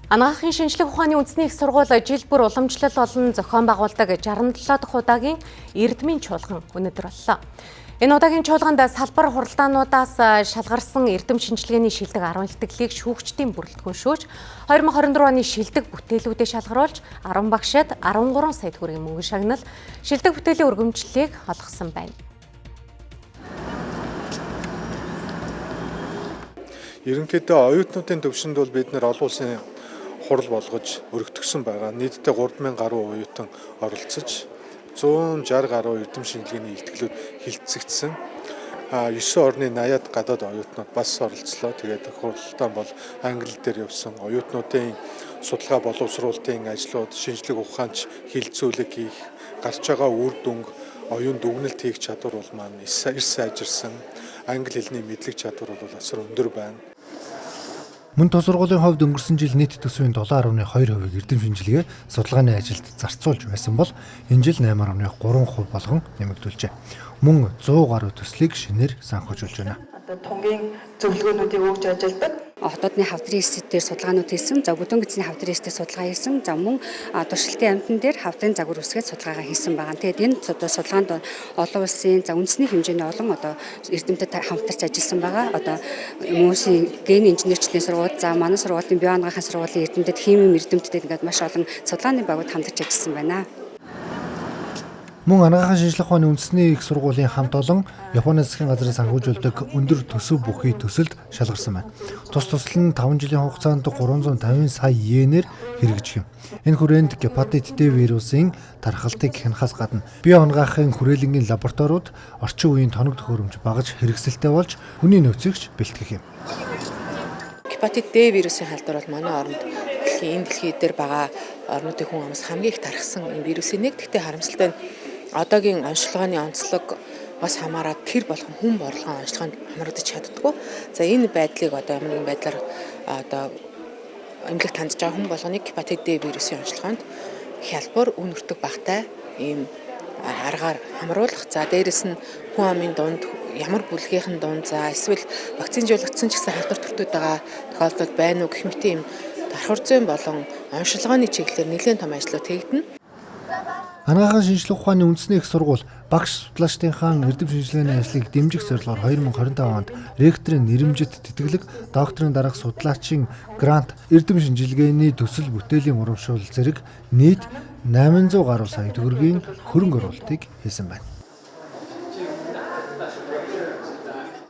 Анагаахын шинжлэх ухааны үндэсний их сургууль жил бүр уламжлал болон зохион байгуулдаг 67 дахь удаагийн эрдмийн чуулган өнөөдөр боллоо. Энэ удаагийн чуулганд салбар хуралдаануудаас шалгарсан эрдэм шинжилгээний шилдэг 10 илтгэлийг шүүгчдийн бүрэлдэхүүн шүүж 2024 оны шилдэг бүтээлүүдэд шалгаруулж 10 багшид 13 сая төгрөгийн мөнгө шагнал шилдэг бүтээлийн өргөмжлөлийг олгосон байна. Ерөнхийдөө оюутнуудын төвшөнд бол бид нэр олон улсын хурал болгож өргөтгсөн байгаа. Нийтдээ 3000 гаруй оюутан оролцож 160 гаруй эрдэм шинжилгээний илтгэлүүд хилцэгдсэн. 9 орны 80-ад гадаад оюутнууд бас оролцлоо. Тэгээд хуралдаан бол англи дээр явсан оюутнуудын судалгаа боловсруулалтын ажлууд, шинжлэх ухаанч хилцүүлэг хийх, гарч байгаа үр дүнг, оюун дүгнэлт хийх чадвар бол маань эрс сайжирсан. Англи хэлний мэдлэг чадвар бол асар өндөр байна. Мөн тус сургуулийн хувьд өнгөрсөн жил нийт төсвийн 7.2% эрдэм шинжилгээ судалгааны ажилд зарцуулж байсан бол энэ жил 8.3% болгон нэмэгдүүлжээ. Мөн 100 гаруй төслийг шинээр санхүүжүүлж байна. Тунгийн зөвлөгөөнүүдийг өгж ажилладаг. Хотодны хавдрын эсэд дээр судалгаанууд хийсэн, за бүдүүн эзний хавдрын эсэд судалгаа хийсэн, за мөн туршилтын амтан дээр хавдрын загвар үсгээд судалгаагаа хийсэн байгаа. Тэгээд энэ судалгаанд олон улсын за үндэсний хэмжээний олон эрдэмтэд хамтарч ажилласан байгаа. Хүмүүсийн ген инженерчлэлийн сургууль, за манай сургуулийн бие анагаахын сургуулийн эрдэмтэд, химийн эрдэмтэд ингээд маш олон судалгааны багууд хамтарч ажилласан байна. Мөн анагаахын шинжлэх ухааны үндэсний их сургуулийн хамт олон Японы засгийн газрын санхүүжүүлдэг өндөр төсөв бүхий төсөлд шалгарсан байна. Тус төсөл нь 5 жилийн хугацаанд 350 сая йенээр хэрэгжих юм. Энэ хүрээнд гепатит D вирусын тархалтыг хянахаас гадна бие анагаахын хүрээлэнгийн лабораториуд орчин үеийн тоног төхөөрөмж багаж хэрэгсэлтэй болж хүний нөөцөгч бэлтгэх юм. Гепатит D вирусын халдвар бол манай оронд энэ дэлхий дээр байгаа орнуудын хүн амс хамгийн их тархсан энэ вирусын нэг. Гэхдээ харамсалтай нь одоогийн онцлогооны онцлог бас хамаараад тэр болгон хүн борлогын онцлогоонд хамрагдаж чаддаггүй. За энэ байдлыг ямар нэгэн байдлаар эмнэлэг тандж байгаа хүн болгоныг гепатит D вирусын онцлогоонд хялбар үнэртэг багтай ийм аргаар хамруулах. За дээрэс нь хүн амын дунд ямар бүлгийнхэн дунд за эсвэл вакцинжуулагдсан ч гэсэн халдвар төртөд байгаа тохиолдол байна уу гэх мэт ийм давхар зүйн болон онцлогооны чиглэлээр нэлээд том ажлууд хийгдэнэ. Анагаахын шинжлэх ухааны үндэсний их сургууль багш судлаачдынхаа эрдэм шинжилгээний ажлыг дэмжих зорилгоор 2025 онд ректорын нэрэмжит тэтгэлэг, докторийн дараах судлаачийн грант, эрдэм шинжилгээний төсөл бүтээлийн урамшуул зэрэг нийт 800 гаруй сая төгрөгийн хөрөнгө оруулалтыг хийсэн байна.